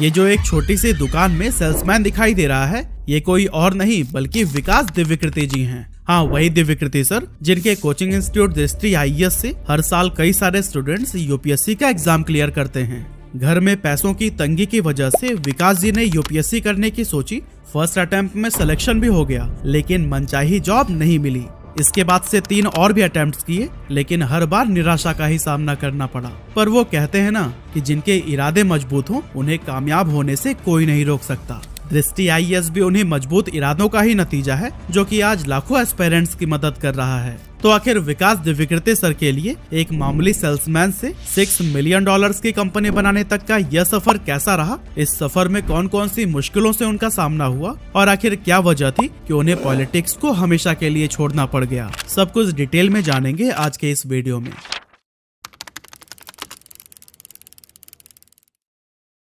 ये जो एक छोटी सी दुकान में सेल्समैन दिखाई दे रहा है, ये कोई और नहीं बल्कि विकास दिव्यकृति जी हैं। हाँ, वही दिव्यकृति सर, जिनके कोचिंग इंस्टीट्यूट दृष्टि IAS से हर साल कई सारे स्टूडेंट्स UPSC का एग्जाम क्लियर करते हैं। घर में पैसों की तंगी की वजह से विकास जी ने UPSC करने की सोची। फर्स्ट अटेम्प्ट में सिलेक्शन भी हो गया, लेकिन मनचाही जॉब नहीं मिली। इसके बाद से 3 और भी अटेम्प्ट्स किए, लेकिन हर बार निराशा का ही सामना करना पड़ा। पर वो कहते हैं ना कि जिनके इरादे मजबूत हों, उन्हें कामयाब होने से कोई नहीं रोक सकता। दृष्टि IAS भी उन्हीं मजबूत इरादों का ही नतीजा है, जो कि आज लाखों एस्पिरेंट्स की मदद कर रहा है। तो आखिर विकास दिव्यकृति सर के लिए एक मामूली सेल्समैन से $6 मिलियन की कंपनी बनाने तक का यह सफर कैसा रहा? इस सफर में कौन कौन सी मुश्किलों से उनका सामना हुआ और आखिर क्या वजह थी कि उन्हें पॉलिटिक्स को हमेशा के लिए छोड़ना पड़ गया? सब कुछ डिटेल में जानेंगे आज के इस वीडियो में।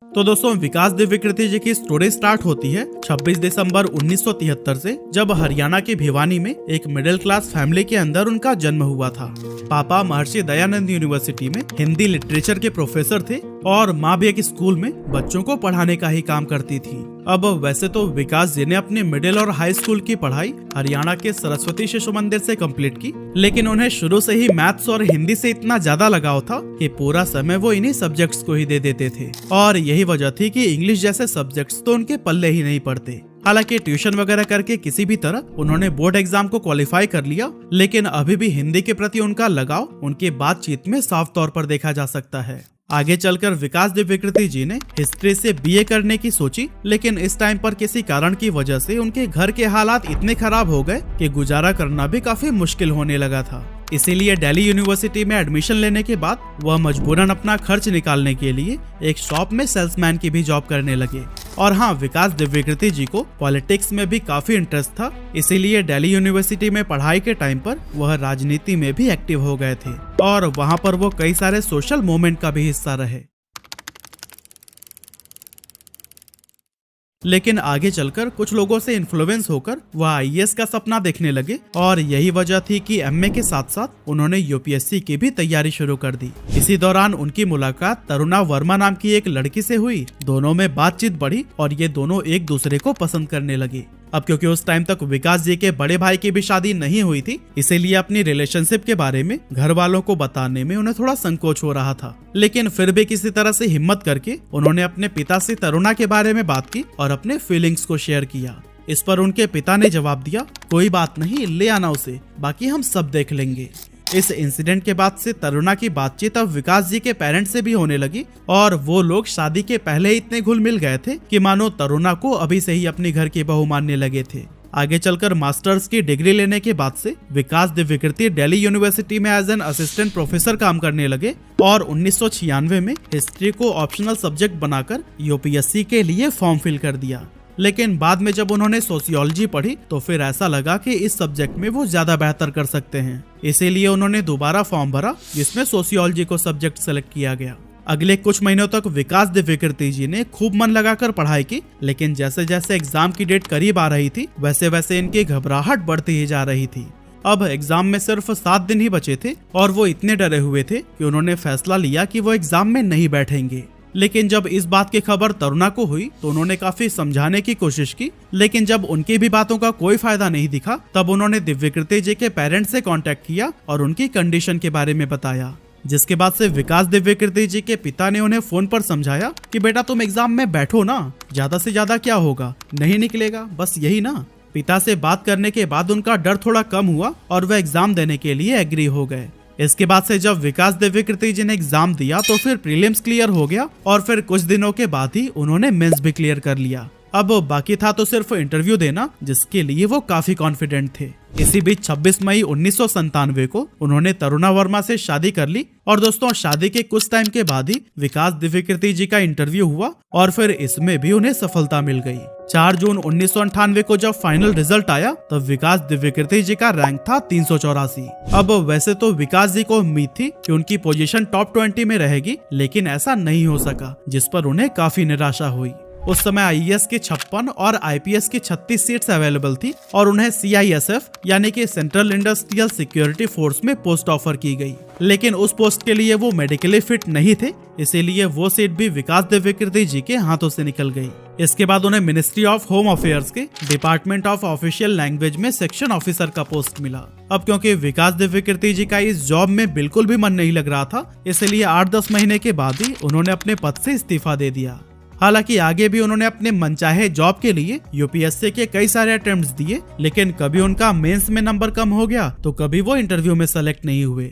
तो दोस्तों, विकास दिव्यकृति जी की स्टोरी स्टार्ट होती है 26 दिसंबर 1973 से, जब हरियाणा के भिवानी में एक मिडिल क्लास फैमिली के अंदर उनका जन्म हुआ था। पापा महर्षि दयानंद यूनिवर्सिटी में हिंदी लिटरेचर के प्रोफेसर थे और माँ भी एक स्कूल में बच्चों को पढ़ाने का ही काम करती थी। अब वैसे तो विकास जी ने अपनी मिडिल और हाई स्कूल की पढ़ाई हरियाणा के सरस्वती शिशु मंदिर से कंप्लीट की, लेकिन उन्हें शुरू से ही मैथ्स और हिंदी से इतना ज्यादा लगाव था कि पूरा समय वो इन्हीं सब्जेक्ट्स को ही दे देते थे। और यही वजह थी कि इंग्लिश जैसे सब्जेक्ट्स तो उनके पल्ले ही नहीं पड़ते। हालांकि ट्यूशन वगैरह करके किसी भी तरह उन्होंने बोर्ड एग्जाम को क्वालिफाई कर लिया, लेकिन अभी भी हिंदी के प्रति उनका लगाव उनकी बातचीत में साफ तौर पर देखा जा सकता है। आगे चलकर विकास दिव्यकृति जी ने हिस्ट्री से BA करने की सोची, लेकिन इस टाइम पर किसी कारण की वजह से उनके घर के हालात इतने खराब हो गए कि गुजारा करना भी काफी मुश्किल होने लगा था। इसीलिए दिल्ली यूनिवर्सिटी में एडमिशन लेने के बाद वह मजबूरन अपना खर्च निकालने के लिए एक शॉप में सेल्समैन की भी जॉब करने लगे। और हाँ, विकास दिव्यकृति जी को पॉलिटिक्स में भी काफी इंटरेस्ट था, इसीलिए दिल्ली यूनिवर्सिटी में पढ़ाई के टाइम पर वह राजनीति में भी एक्टिव हो गए थे और वहाँ पर वो कई सारे सोशल मूवमेंट का भी हिस्सा रहे। लेकिन आगे चलकर कुछ लोगों से इन्फ्लुएंस होकर वह IAS का सपना देखने लगे और यही वजह थी कि MA के साथ साथ उन्होंने UPSC की भी तैयारी शुरू कर दी। इसी दौरान उनकी मुलाकात तरुणा वर्मा नाम की एक लड़की से हुई। दोनों में बातचीत बढ़ी और ये दोनों एक दूसरे को पसंद करने लगे। अब क्योंकि उस टाइम तक विकास जी के बड़े भाई की भी शादी नहीं हुई थी, इसीलिए अपनी रिलेशनशिप के बारे में घर वालों को बताने में उन्हें थोड़ा संकोच हो रहा था। लेकिन फिर भी किसी तरह से हिम्मत करके उन्होंने अपने पिता से तरुणा के बारे में बात की और अपने फीलिंग्स को शेयर किया। इस पर उनके पिता ने जवाब दिया, कोई बात नहीं, ले आना उसे, बाकी हम सब देख लेंगे। इस इंसिडेंट के बाद से तरुणा की बातचीत अब विकास जी के पेरेंट्स से भी होने लगी और वो लोग शादी के पहले इतने घुल मिल गए थे कि मानो तरुणा को अभी से ही अपने घर की बहू मानने लगे थे। आगे चलकर मास्टर्स की डिग्री लेने के बाद से विकास दिव्यकृति दिल्ली यूनिवर्सिटी में एज एन असिस्टेंट प्रोफेसर काम करने लगे और 1996 में हिस्ट्री को ऑप्शनल सब्जेक्ट बनाकर UPSC के लिए फॉर्म फिल कर दिया। लेकिन बाद में जब उन्होंने सोशियोलॉजी पढ़ी तो फिर ऐसा लगा कि इस सब्जेक्ट में वो ज्यादा बेहतर कर सकते हैं, इसीलिए उन्होंने दोबारा फॉर्म भरा जिसमें सोशियोलॉजी को सब्जेक्ट सेलेक्ट किया गया। अगले कुछ महीनों तक विकास दिव्यकृति जी ने खूब मन लगाकर पढ़ाई की, लेकिन जैसे जैसे एग्जाम की डेट करीब आ रही थी वैसे वैसे इनकी घबराहट बढ़ती ही जा रही थी। अब एग्जाम में सिर्फ 7 दिन ही बचे थे और वो इतने डरे हुए थे कि उन्होंने फैसला लिया कि वो एग्जाम में नहीं बैठेंगे। लेकिन जब इस बात की खबर तरुणा को हुई तो उन्होंने काफी समझाने की कोशिश की, लेकिन जब उनकी भी बातों का कोई फायदा नहीं दिखा तब उन्होंने दिव्यकृति जी के पेरेंट्स से कांटेक्ट किया और उनकी कंडीशन के बारे में बताया। जिसके बाद से विकास दिव्यकृति जी के पिता ने उन्हें फोन पर समझाया कि बेटा तुम एग्जाम में बैठो ना, ज्यादा से ज्यादा क्या होगा, नहीं निकलेगा, बस यही ना। पिता से बात करने के बाद उनका डर थोड़ा कम हुआ और वह एग्जाम देने के लिए एग्री हो गए। इसके बाद से जब विकास दिव्यकृति जी ने एग्जाम दिया तो फिर प्रीलिम्स क्लियर हो गया और फिर कुछ दिनों के बाद ही उन्होंने मेंस भी क्लियर कर लिया। अब बाकी था तो सिर्फ इंटरव्यू देना, जिसके लिए वो काफी कॉन्फिडेंट थे। इसी बीच 26 मई 1997 को उन्होंने तरुणा वर्मा से शादी कर ली और दोस्तों, शादी के कुछ टाइम के बाद ही विकास दिव्यकृति जी का इंटरव्यू हुआ और फिर इसमें भी उन्हें सफलता मिल गई। 4 जून 1998 को जब फाइनल रिजल्ट आया तब विकास दिव्यकृति जी का रैंक था 384। अब वैसे तो विकास जी को उम्मीद थी कि उनकी पोजीशन टॉप 20 में रहेगी, लेकिन ऐसा नहीं हो सका, जिस पर उन्हें काफी निराशा हुई। उस समय आईएएस की 56 और आईपीएस की 36 सीट्स अवेलेबल थी और उन्हें सीआईएसएफ यानी कि सेंट्रल इंडस्ट्रियल सिक्योरिटी फोर्स में पोस्ट ऑफर की गई, लेकिन उस पोस्ट के लिए वो मेडिकली फिट नहीं थे, इसीलिए वो सीट भी विकास दिव्यकीर्ति जी के हाथों से निकल गई। इसके बाद उन्हें मिनिस्ट्री ऑफ होम अफेयर्स के डिपार्टमेंट ऑफ ऑफिशियल लैंग्वेज में सेक्शन ऑफिसर का पोस्ट मिला। अब क्योंकि विकास दिव्यकीर्ति जी का इस जॉब में बिल्कुल भी मन नहीं लग रहा था, इसलिए 8-10 महीने के बाद ही उन्होंने अपने पद से इस्तीफा दे दिया। हालांकि आगे भी उन्होंने अपने मनचाहे जॉब के लिए यूपीएससी के कई सारे अटेम्प्ट्स दिए, लेकिन कभी उनका मेंस में नंबर कम हो गया तो कभी वो इंटरव्यू में सेलेक्ट नहीं हुए।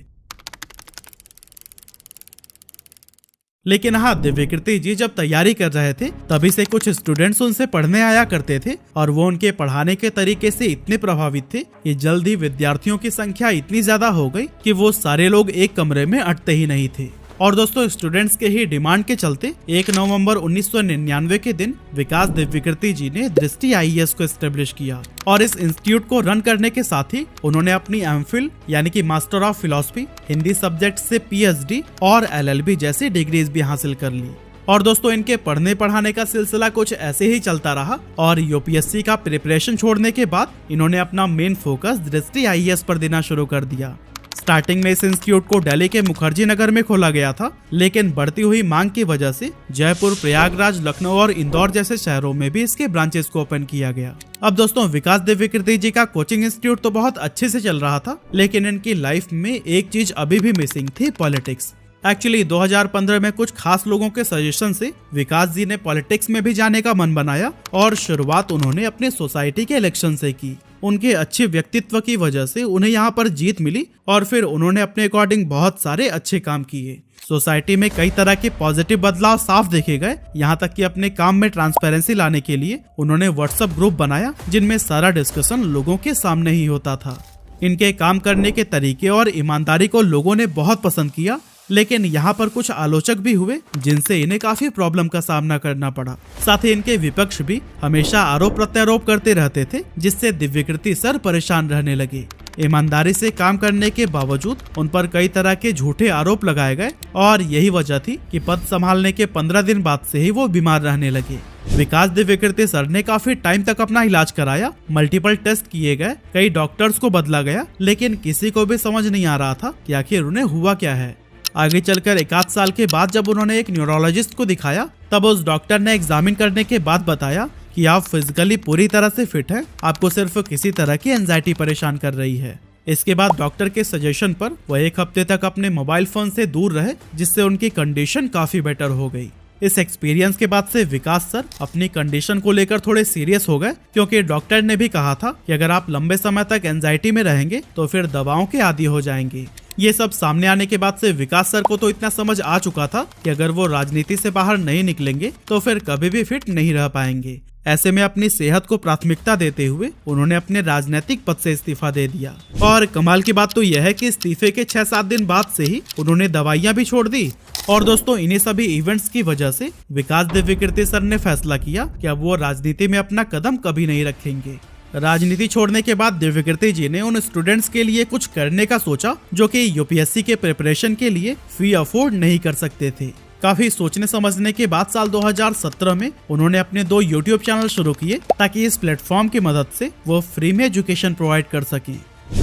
लेकिन हाँ, दिव्यकीर्ति जी जब तैयारी कर रहे थे तभी से कुछ स्टूडेंट्स उनसे पढ़ने आया करते थे और वो उनके पढ़ाने के तरीके से इतने प्रभावित थे कि जल्द ही विद्यार्थियों की संख्या इतनी ज्यादा हो गई कि वो सारे लोग एक कमरे में अटते ही नहीं थे। और दोस्तों, स्टूडेंट्स के ही डिमांड के चलते 1 नवंबर 1999 के दिन विकास दिव्यकीर्ति जी ने दृष्टि आईएएस को एस्टेब्लिश किया और इस इंस्टीट्यूट को रन करने के साथ ही उन्होंने अपनी एमफिल यानी कि master of philosophy, Hindi subject से पीएचडी और एलएलबी जैसी डिग्रीज भी हासिल कर ली। और दोस्तों, इनके पढ़ने पढ़ाने का सिलसिला कुछ ऐसे ही चलता रहा और यूपीएससी का प्रिपरेशन छोड़ने के बाद इन्होंने अपना मेन फोकस दृष्टि आईएएस पर देना शुरू कर दिया। स्टार्टिंग में इस इंस्टीट्यूट को दिल्ली के मुखर्जी नगर में खोला गया था, लेकिन बढ़ती हुई मांग की वजह से जयपुर, प्रयागराज, लखनऊ और इंदौर जैसे शहरों में भी इसके ब्रांचेस को ओपन किया गया। अब दोस्तों, विकास दिव्यकीर्ति जी का कोचिंग इंस्टीट्यूट तो बहुत अच्छे से चल रहा था, लेकिन इनकी लाइफ में एक चीज अभी भी मिसिंग थी, पॉलिटिक्स। एक्चुअली 2015 में कुछ खास लोगों के सजेशन से विकास जी ने पॉलिटिक्स में भी जाने का मन बनाया और शुरुआत उन्होंने अपने सोसाइटी के इलेक्शन से की। उनके अच्छे व्यक्तित्व की वजह से उन्हें यहाँ पर जीत मिली और फिर उन्होंने अपने अकॉर्डिंग बहुत सारे अच्छे काम किए। सोसाइटी में कई तरह के पॉजिटिव बदलाव साफ देखे गए, यहाँ तक कि अपने काम में ट्रांसपेरेंसी लाने के लिए उन्होंने व्हाट्सएप ग्रुप बनाया जिनमें सारा डिस्कशन लोगों के सामने ही होता था। इनके काम करने के तरीके और ईमानदारी को लोगों ने बहुत पसंद किया, लेकिन यहाँ पर कुछ आलोचक भी हुए जिनसे इन्हें काफी प्रॉब्लम का सामना करना पड़ा। साथ ही इनके विपक्ष भी हमेशा आरोप प्रत्यारोप करते रहते थे, जिससे दिव्यकीर्ति सर परेशान रहने लगे। ईमानदारी से काम करने के बावजूद उन पर कई तरह के झूठे आरोप लगाए गए और यही वजह थी कि पद संभालने के 15 दिन बाद से ही वो बीमार रहने लगे। विकास दिव्यकीर्ति सर ने काफी टाइम तक अपना इलाज कराया, मल्टीपल टेस्ट किए गए, कई डॉक्टर्स को बदला गया, लेकिन किसी को भी समझ नहीं आ रहा था कि आखिर उन्हें हुआ क्या है। आगे चलकर 1 साल के बाद जब उन्होंने एक न्यूरोलॉजिस्ट को दिखाया, तब उस डॉक्टर ने एग्जामिन करने के बाद बताया कि आप फिजिकली पूरी तरह से फिट हैं, आपको सिर्फ किसी तरह की एंजाइटी परेशान कर रही है। इसके बाद डॉक्टर के सजेशन पर वह 1 हफ्ते तक अपने मोबाइल फोन से दूर रहे, जिससे उनकी कंडीशन काफी बेटर हो गई। इस एक्सपीरियंस के बाद से विकास सर अपनी कंडीशन को लेकर थोड़े सीरियस हो गए, क्योंकि डॉक्टर ने भी कहा था कि अगर आप लंबे समय तक एंजाइटी में रहेंगे तो फिर दवाओं के आदी हो जाएंगे। ये सब सामने आने के बाद से विकास सर को तो इतना समझ आ चुका था कि अगर वो राजनीति से बाहर नहीं निकलेंगे तो फिर कभी भी फिट नहीं रह पाएंगे। ऐसे में अपनी सेहत को प्राथमिकता देते हुए उन्होंने अपने राजनीतिक पद से इस्तीफा दे दिया। और कमाल की बात तो यह है कि इस्तीफे के 6-7 दिन बाद से ही उन्होंने दवाइयां भी छोड़ दी। और दोस्तों, इन्हीं सभी इवेंट्स की वजह से विकास दिव्यकीर्ति सर ने फैसला किया कि अब वो राजनीति में अपना कदम कभी नहीं रखेंगे। राजनीति छोड़ने के बाद दिव्यकीर्ति जी ने उन स्टूडेंट्स के लिए कुछ करने का सोचा जो कि यूपीएससी के प्रिपरेशन के लिए फी अफोर्ड नहीं कर सकते थे। काफी सोचने समझने के बाद साल 2017 में उन्होंने अपने 2 यूट्यूब चैनल शुरू किए ताकि इस प्लेटफॉर्म की मदद से वो फ्री में एजुकेशन प्रोवाइड कर सकें।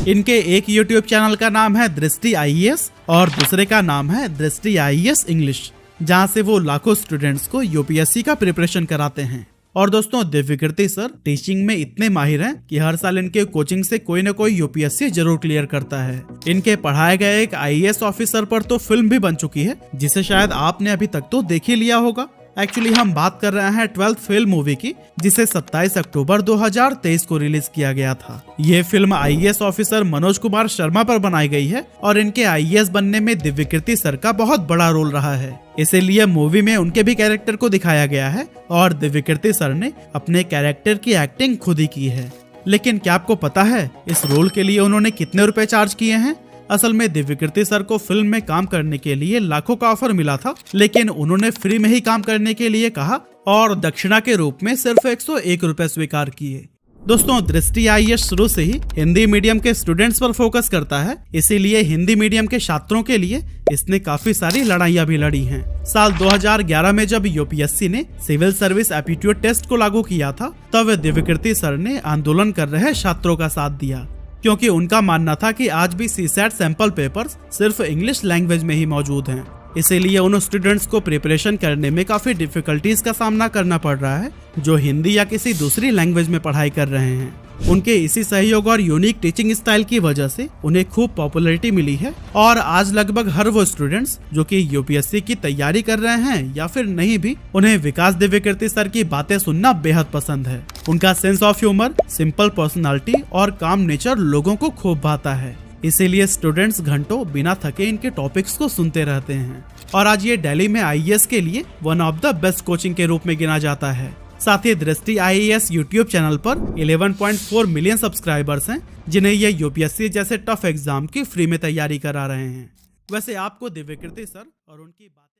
इनके एक यूट्यूब चैनल का नाम है दृष्टि आईएएस और दूसरे का नाम है दृष्टि आईएएस इंग्लिश, जहां से वो लाखों स्टूडेंट्स को यूपीएससी का प्रिपरेशन कराते हैं। और दोस्तों, दिव्यकीर्ति सर टीचिंग में इतने माहिर हैं कि हर साल इनके कोचिंग से कोई न कोई यूपीएससी जरूर क्लियर करता है। इनके पढ़ाए गए एक आईएएस ऑफिसर पर तो फिल्म भी बन चुकी है, जिसे शायद आपने अभी तक तो देख ही लिया होगा। एक्चुअली हम बात कर रहे हैं 12th फेल मूवी की, जिसे 27 अक्टूबर 2023 को रिलीज किया गया था। ये film IAS officer Manoj Kumar Sharma पर बनाई गई है और इनके आईएएस बनने में दिव्यकीर्ति सर का बहुत बड़ा रोल रहा है। इसीलिए मूवी में उनके भी कैरेक्टर को दिखाया गया है और दिव्यकीर्ति सर ने अपने कैरेक्टर की एक्टिंग खुद ही की है। लेकिन क्या आपको पता है इस रोल के लिए उन्होंने कितने रुपए चार्ज किए हैं? असल में दिव्यकीर्ति सर को फिल्म में काम करने के लिए लाखों का ऑफर मिला था, लेकिन उन्होंने फ्री में ही काम करने के लिए कहा और दक्षिणा के रूप में सिर्फ 101 रुपए स्वीकार किए। दोस्तों, दृष्टि आईएएस शुरू से ही हिंदी मीडियम के स्टूडेंट्स पर फोकस करता है, इसीलिए हिंदी मीडियम के छात्रों के लिए इसने काफी सारी लड़ाइयाँ भी लड़ी हैं। साल 2011 में जब यूपीएससी ने सिविल सर्विस एप्टीट्यूड टेस्ट को लागू किया था, तब दिव्यकीर्ति सर ने आंदोलन कर रहे छात्रों का साथ दिया, क्योंकि उनका मानना था कि आज भी सीसैट सैंपल पेपर्स सिर्फ इंग्लिश लैंग्वेज में ही मौजूद हैं। इसीलिए उन स्टूडेंट्स को प्रिपरेशन करने में काफी डिफिकल्टीज का सामना करना पड़ रहा है जो हिंदी या किसी दूसरी लैंग्वेज में पढ़ाई कर रहे हैं। उनके इसी सहयोग और यूनिक टीचिंग स्टाइल की वजह से उन्हें खूब पॉपुलैरिटी मिली है और आज लगभग हर वो स्टूडेंट्स जो कि यूपीएससी की तैयारी कर रहे हैं या फिर नहीं भी, उन्हें विकास दिव्यकीर्ति सर की बातें सुनना बेहद पसंद है। उनका sense of humour, simple personality और काम नेचर लोगों को खूब भाता है, इसीलिए स्टूडेंट्स घंटों बिना थके इनके टॉपिक्स को सुनते रहते हैं। और आज ये दिल्ली में आईएएस के लिए one of the best coaching के रूप में गिना जाता है। साथ ही दृष्टि आईएएस यूट्यूब चैनल पर 11.4 मिलियन सब्सक्राइबर्स हैं, जिन्हें ये यूपीएससी जैसे टफ एग्जाम की फ्री में तैयारी करा रहे हैं। वैसे आपको दिव्यकीर्ति सर और उनकी बात